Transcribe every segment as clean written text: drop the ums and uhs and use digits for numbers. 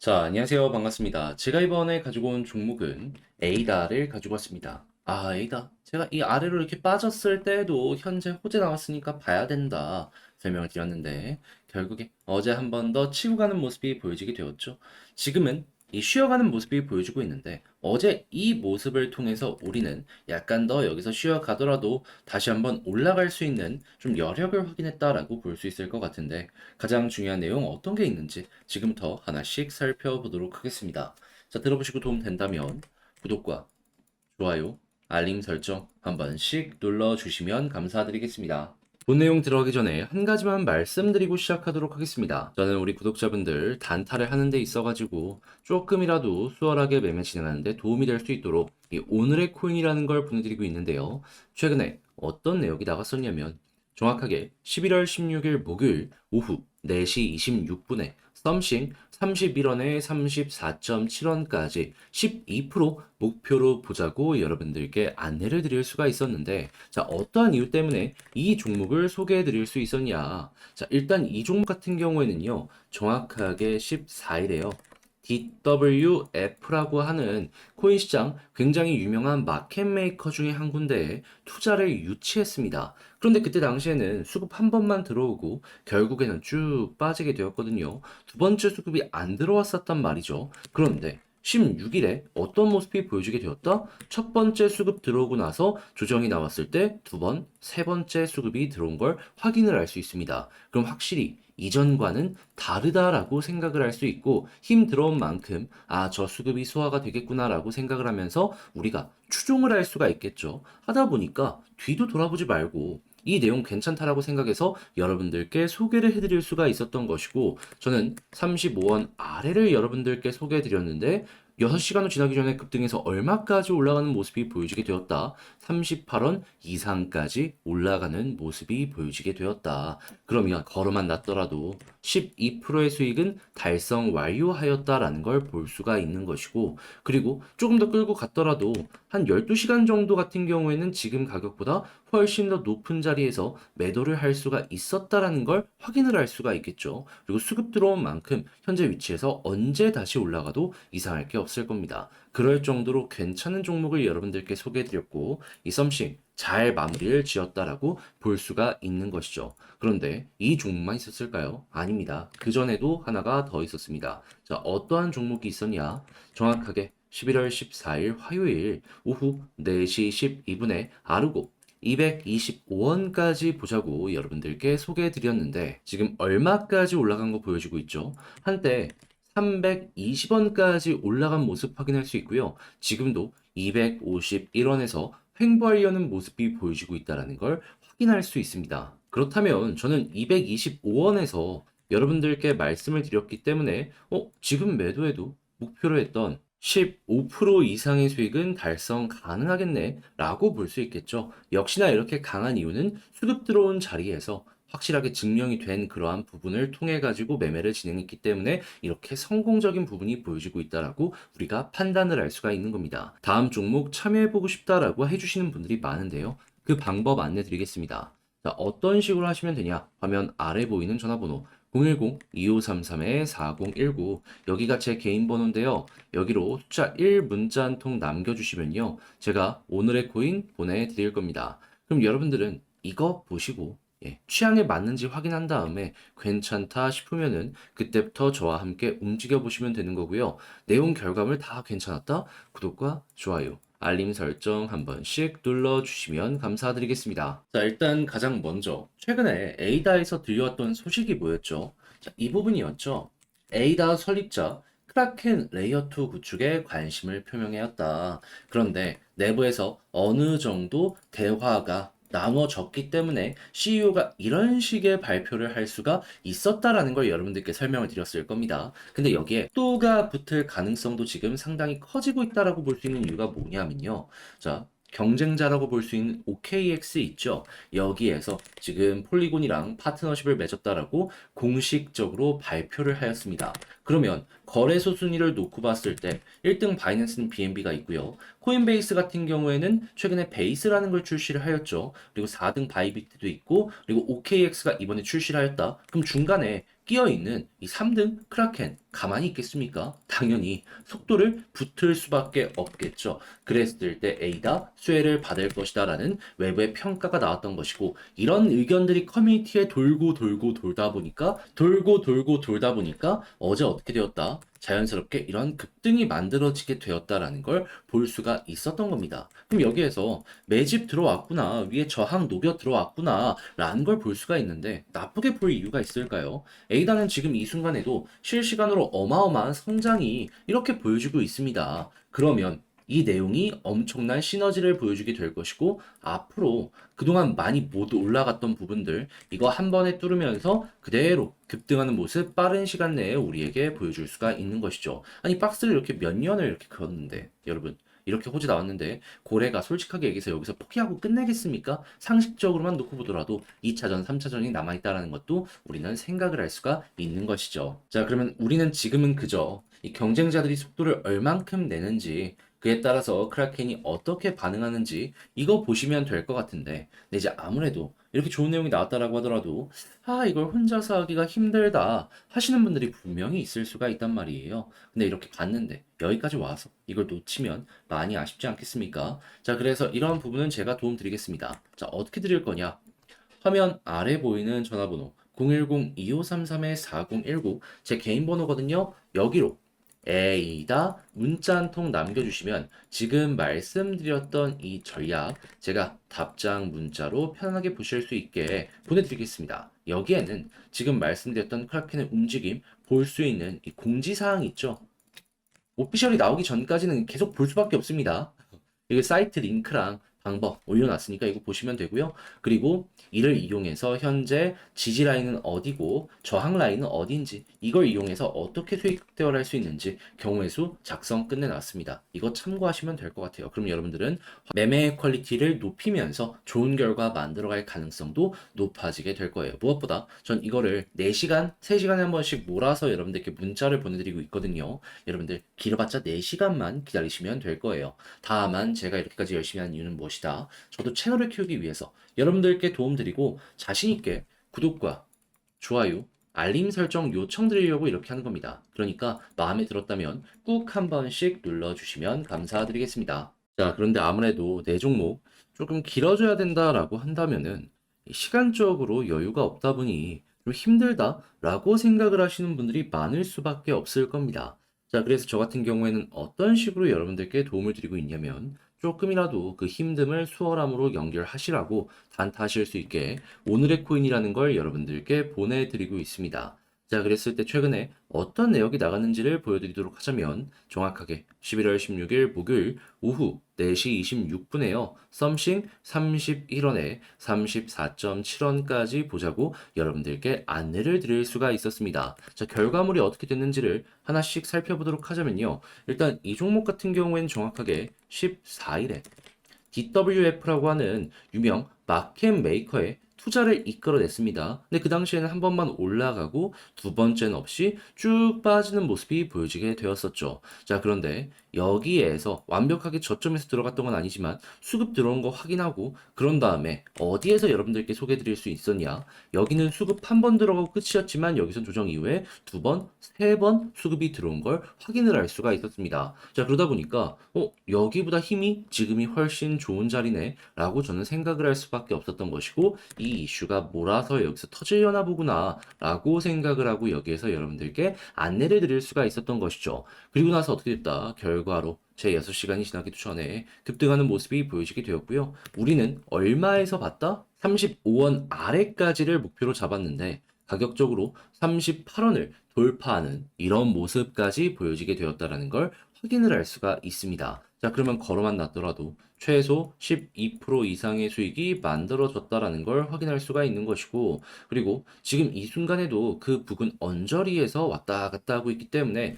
자, 안녕하세요. 반갑습니다. 제가 이번에 가지고 온 종목은 에이다를 가지고 왔습니다. 아, 에이다. 제가 이 아래로 이렇게 빠졌을 때도 현재 호재 나왔으니까 봐야 된다 설명을 드렸는데 결국에 어제 한 번 더 치고 가는 모습이 보여지게 되었죠. 지금은 이 쉬어가는 모습이 보여지고 있는데 어제 이 모습을 통해서 우리는 약간 더 여기서 쉬어가더라도 다시 한번 올라갈 수 있는 좀 여력을 확인했다라고 볼 수 있을 것 같은데 가장 중요한 내용 어떤 게 있는지 지금부터 하나씩 살펴보도록 하겠습니다. 자, 들어보시고 도움 된다면 구독과 좋아요, 알림 설정 한 번씩 눌러주시면 감사드리겠습니다. 본 내용 들어가기 전에 한 가지만 말씀드리고 시작하도록 하겠습니다. 저는 우리 구독자분들 단타를 하는 데 있어가지고 조금이라도 수월하게 매매 진행하는 데 도움이 될 수 있도록 이 오늘의 코인이라는 걸 보내드리고 있는데요. 최근에 어떤 내역이 나갔었냐면 정확하게 11월 16일 목요일 오후 4시 26분에 썸씽 31원에 34.7원까지 12% 목표로 보자고 여러분들께 안내를 드릴 수가 있었는데, 자, 어떠한 이유 때문에 이 종목을 소개해 드릴 수 있었냐? 자, 일단 이 종목 같은 경우에는요, 정확하게 14일에요. DWF라고 하는 코인 시장 굉장히 유명한 마켓 메이커 중에 한 군데에 투자를 유치했습니다. 그런데 그때 당시에는 수급 한 번만 들어오고 결국에는 쭉 빠지게 되었거든요. 두 번째 수급이 안 들어왔었단 말이죠. 그런데 16일에 어떤 모습이 보여지게 되었다? 첫 번째 수급 들어오고 나서 조정이 나왔을 때 두 번, 세 번째 수급이 들어온 걸 확인을 할 수 있습니다. 그럼 확실히 이전과는 다르다라고 생각을 할 수 있고 힘 들어온 만큼 저 수급이 소화가 되겠구나라고 생각을 하면서 우리가 추종을 할 수가 있겠죠. 하다 보니까 뒤도 돌아보지 말고 이 내용 괜찮다라고 생각해서 여러분들께 소개를 해드릴 수가 있었던 것이고, 저는 35원 아래를 여러분들께 소개해드렸는데 6시간도 지나기 전에 급등해서 얼마까지 올라가는 모습이 보여지게 되었다. 38원 이상까지 올라가는 모습이 보여지게 되었다. 그러면 걸어만 놨더라도 12%의 수익은 달성 완료하였다라는 걸 볼 수가 있는 것이고, 그리고 조금 더 끌고 갔더라도 한 12시간 정도 같은 경우에는 지금 가격보다 훨씬 더 높은 자리에서 매도를 할 수가 있었다라는 걸 확인을 할 수가 있겠죠. 그리고 수급 들어온 만큼 현재 위치에서 언제 다시 올라가도 이상할 게 없을 겁니다. 그럴 정도로 괜찮은 종목을 여러분들께 소개해드렸고, 이 썸씽 잘 마무리를 지었다라고 볼 수가 있는 것이죠. 그런데 이 종목만 있었을까요? 아닙니다. 그전에도 하나가 더 있었습니다. 자, 어떠한 종목이 있었냐? 정확하게 11월 14일 화요일 오후 4시 12분에 아르고 225원까지 보자고 여러분들께 소개해 드렸는데 지금 얼마까지 올라간 거 보여지고 있죠? 한때 320원까지 올라간 모습 확인할 수 있고요. 지금도 251원에서 횡보하려는 모습이 보여지고 있다는 걸 확인할 수 있습니다. 그렇다면 저는 225원에서 여러분들께 말씀을 드렸기 때문에 지금 매도해도 목표로 했던 15% 이상의 수익은 달성 가능하겠네 라고 볼 수 있겠죠. 역시나 이렇게 강한 이유는 수급 들어온 자리에서 확실하게 증명이 된 그러한 부분을 통해 가지고 매매를 진행했기 때문에 이렇게 성공적인 부분이 보여지고 있다라고 우리가 판단을 할 수가 있는 겁니다. 다음 종목 참여해보고 싶다라고 해주시는 분들이 많은데요. 그 방법 안내 드리겠습니다. 자, 어떤 식으로 하시면 되냐? 화면 아래 보이는 전화번호 010-2533-4019 여기가 제 개인 번호인데요. 여기로 숫자 1 문자 한 통 남겨주시면요. 제가 오늘의 코인 보내드릴 겁니다. 그럼 여러분들은 이거 보시고 취향에 맞는지 확인한 다음에 괜찮다 싶으면은 그때부터 저와 함께 움직여 보시면 되는 거고요. 내용 결과물 다 괜찮았다? 구독과 좋아요, 알림 설정 한 번씩 눌러주시면 감사드리겠습니다. 자, 일단 가장 먼저 최근에 에이다에서 들려왔던 소식이 뭐였죠? 자, 이 부분이었죠. 에이다 설립자 크라켄 레이어2 구축에 관심을 표명하였다. 그런데 내부에서 어느 정도 대화가 나눠졌기 때문에 CEO가 이런 식의 발표를 할 수가 있었다라는 걸 여러분들께 설명을 드렸을 겁니다. 근데 여기에 또가 붙을 가능성도 지금 상당히 커지고 있다라고 볼 수 있는 이유가 뭐냐면요. 자, 경쟁자라고 볼 수 있는 OKX 있죠. 여기에서 지금 폴리곤이랑 파트너십을 맺었다라고 공식적으로 발표를 하였습니다. 그러면 거래소 순위를 놓고 봤을 때 1등 바이낸스는 BNB가 있고요. 코인베이스 같은 경우에는 최근에 베이스라는 걸 출시를 하였죠. 그리고 4등 바이비트도 있고, 그리고 OKX가 이번에 출시를 하였다. 그럼 중간에 끼어있는 이 3등 크라켄 가만히 있겠습니까? 당연히 속도를 붙을 수밖에 없겠죠. 그랬을 때 A다 수혜를 받을 것이다 라는 외부의 평가가 나왔던 것이고, 이런 의견들이 커뮤니티에 돌고 돌다 보니까 어제 어떻게 되었다? 자연스럽게 이런 급등이 만들어지게 되었다라는 걸 볼 수가 있었던 겁니다. 그럼 여기에서 매집 들어왔구나, 위에 저항 녹여 들어왔구나 라는 걸 볼 수가 있는데, 나쁘게 볼 이유가 있을까요? 에이다는 지금 이 순간에도 실시간으로 어마어마한 성장이 이렇게 보여주고 있습니다. 그러면 이 내용이 엄청난 시너지를 보여주게 될 것이고, 앞으로 그동안 많이 못 올라갔던 부분들, 이거 한 번에 뚫으면서 그대로 급등하는 모습 빠른 시간 내에 우리에게 보여줄 수가 있는 것이죠. 아니, 박스를 이렇게 몇 년을 이렇게 그었는데, 여러분, 이렇게 호재 나왔는데 고래가 솔직하게 얘기해서 여기서 포기하고 끝내겠습니까? 상식적으로만 놓고 보더라도 2차전, 3차전이 남아있다는 것도 우리는 생각을 할 수가 있는 것이죠. 자, 그러면 우리는 지금은 그저 이 경쟁자들이 속도를 얼만큼 내는지, 그에 따라서 크라켄이 어떻게 반응하는지 이거 보시면 될 것 같은데, 근데 이제 아무래도 이렇게 좋은 내용이 나왔다라고 하더라도 이걸 혼자서 하기가 힘들다 하시는 분들이 분명히 있을 수가 있단 말이에요. 근데 이렇게 봤는데 여기까지 와서 이걸 놓치면 많이 아쉽지 않겠습니까? 자, 그래서 이런 부분은 제가 도움 드리겠습니다. 자, 어떻게 드릴 거냐? 화면 아래 보이는 전화번호 010-2533-4019, 제 개인 번호거든요. 여기로 에이다 문자 한 통 남겨주시면 지금 말씀드렸던 이 전략 제가 답장 문자로 편안하게 보실 수 있게 보내드리겠습니다. 여기에는 지금 말씀드렸던 크라켄의 움직임 볼 수 있는 이 공지사항이 있죠. 오피셜이 나오기 전까지는 계속 볼 수밖에 없습니다. 이게 사이트 링크랑 방법 올려놨으니까 이거 보시면 되고요. 그리고 이를 이용해서 현재 지지 라인은 어디고 저항 라인은 어딘지, 이걸 이용해서 어떻게 수익 극대화를 할 수 있는지 경우의 수 작성 끝내놨습니다. 이거 참고하시면 될 것 같아요. 그럼 여러분들은 매매의 퀄리티를 높이면서 좋은 결과 만들어갈 가능성도 높아지게 될 거예요. 무엇보다 전 이거를 4시간, 3시간에 한 번씩 몰아서 여러분들께 문자를 보내드리고 있거든요. 여러분들 길어봤자 4시간만 기다리시면 될 거예요. 다만 제가 이렇게까지 열심히 하는 이유는 무엇이다? 저도 채널을 키우기 위해서 여러분들께 도움드리고 자신있게 구독과 좋아요, 알림 설정 요청드리려고 이렇게 하는 겁니다. 그러니까 마음에 들었다면 꾹 한 번씩 눌러주시면 감사드리겠습니다. 자, 그런데 아무래도 내 종목 조금 길어져야 된다라고 한다면은 시간적으로 여유가 없다 보니 좀 힘들다라고 생각을 하시는 분들이 많을 수밖에 없을 겁니다. 자, 그래서 저 같은 경우에는 어떤 식으로 여러분들께 도움을 드리고 있냐면, 조금이라도 그 힘듦을 수월함으로 연결하시라고 단타하실 수 있게 오늘의 코인이라는 걸 여러분들께 보내드리고 있습니다. 자, 그랬을 때 최근에 어떤 내역이 나갔는지를 보여드리도록 하자면, 정확하게 11월 16일 목요일 오후 4시 26분에요. 썸씽 31원에 34.7원까지 보자고 여러분들께 안내를 드릴 수가 있었습니다. 자, 결과물이 어떻게 됐는지를 하나씩 살펴보도록 하자면요. 일단 이 종목 같은 경우에는 정확하게 14일에 DWF라고 하는 유명 마켓 메이커의 투자를 이끌어냈습니다. 근데 그 당시에는 한 번만 올라가고 두 번째는 없이 쭉 빠지는 모습이 보여지게 되었었죠. 자, 그런데 여기에서 완벽하게 저점에서 들어갔던 건 아니지만 수급 들어온 거 확인하고, 그런 다음에 어디에서 여러분들께 소개해 드릴 수 있었냐? 여기는 수급 한 번 들어가고 끝이었지만 여기서 조정 이후에 두 번, 세 번 수급이 들어온 걸 확인을 할 수가 있었습니다. 자, 그러다 보니까 여기보다 힘이 지금이 훨씬 좋은 자리네 라고 저는 생각을 할 수밖에 없었던 것이고, 이 이슈가 몰아서 여기서 터지려나 보구나 라고 생각을 하고 여기에서 여러분들께 안내를 드릴 수가 있었던 것이죠. 그리고 나서 어떻게 됐다? 결과로 제 6시간이 지나기도 전에 급등하는 모습이 보여지게 되었고요. 우리는 얼마에서 봤다? 35원 아래까지를 목표로 잡았는데 가격적으로 38원을 돌파하는 이런 모습까지 보여지게 되었다라는 걸 확인을 할 수가 있습니다. 자, 그러면 걸어만 놨더라도 최소 12% 이상의 수익이 만들어졌다라는 걸 확인할 수가 있는 것이고, 그리고 지금 이 순간에도 그 부근 언저리에서 왔다 갔다 하고 있기 때문에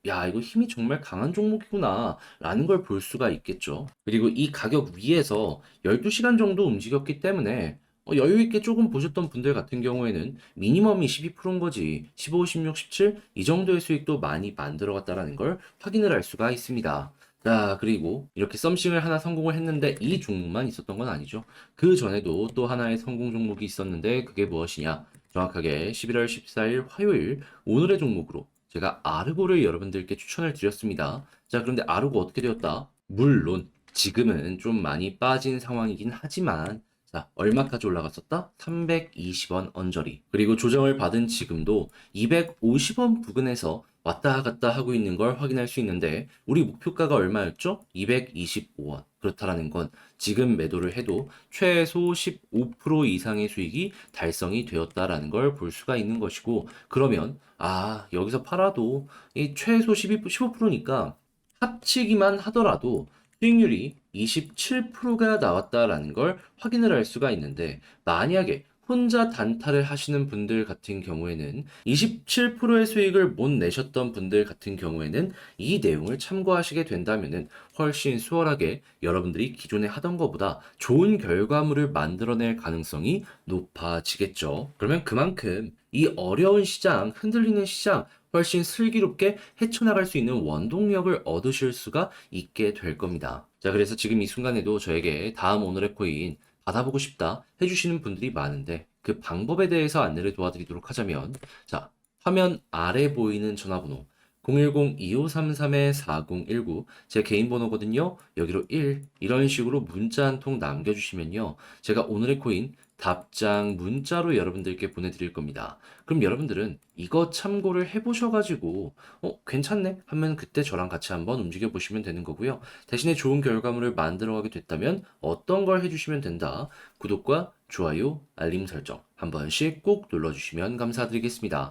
야, 이거 힘이 정말 강한 종목이구나 라는 걸 볼 수가 있겠죠. 그리고 이 가격 위에서 12시간 정도 움직였기 때문에 여유 있게 조금 보셨던 분들 같은 경우에는 미니멈이 12%인 거지 15, 16, 17 이 정도의 수익도 많이 만들어갔다라는 걸 확인을 할 수가 있습니다. 자, 그리고 이렇게 썸씽을 하나 성공을 했는데 이 종목만 있었던 건 아니죠. 그 전에도 또 하나의 성공 종목이 있었는데 그게 무엇이냐? 정확하게 11월 14일 화요일 오늘의 종목으로 제가 아르고를 여러분들께 추천을 드렸습니다. 자, 그런데 아르고 어떻게 되었다? 물론 지금은 좀 많이 빠진 상황이긴 하지만 자, 얼마까지 올라갔었다? 320원 언저리. 그리고 조정을 받은 지금도 250원 부근에서 왔다 갔다 하고 있는 걸 확인할 수 있는데 우리 목표가가 얼마였죠? 225원. 그렇다라는 건 지금 매도를 해도 최소 15% 이상의 수익이 달성이 되었다라는 걸 볼 수가 있는 것이고, 그러면 여기서 팔아도 이 최소 15%니까 합치기만 하더라도 수익률이 27%가 나왔다라는 걸 확인을 할 수가 있는데, 만약에 혼자 단타를 하시는 분들 같은 경우에는 27%의 수익을 못 내셨던 분들 같은 경우에는 이 내용을 참고하시게 된다면은 훨씬 수월하게 여러분들이 기존에 하던 것보다 좋은 결과물을 만들어낼 가능성이 높아지겠죠. 그러면 그만큼 이 어려운 시장, 흔들리는 시장 훨씬 슬기롭게 헤쳐나갈 수 있는 원동력을 얻으실 수가 있게 될 겁니다. 자, 그래서 지금 이 순간에도 저에게 다음 오늘의 코인 받아보고 싶다 해주시는 분들이 많은데 그 방법에 대해서 안내를 도와드리도록 하자면 자, 화면 아래 보이는 전화번호 010-2533-4019 제 개인 번호거든요. 여기로 1 이런 식으로 문자 한 통 남겨주시면요. 제가 오늘의 코인 답장 문자로 여러분들께 보내드릴 겁니다. 그럼 여러분들은 이거 참고를 해보셔가지고 괜찮네 하면 그때 저랑 같이 한번 움직여 보시면 되는 거고요. 대신에 좋은 결과물을 만들어가게 됐다면 어떤 걸 해주시면 된다. 구독과 좋아요, 알림 설정 한 번씩 꼭 눌러주시면 감사드리겠습니다.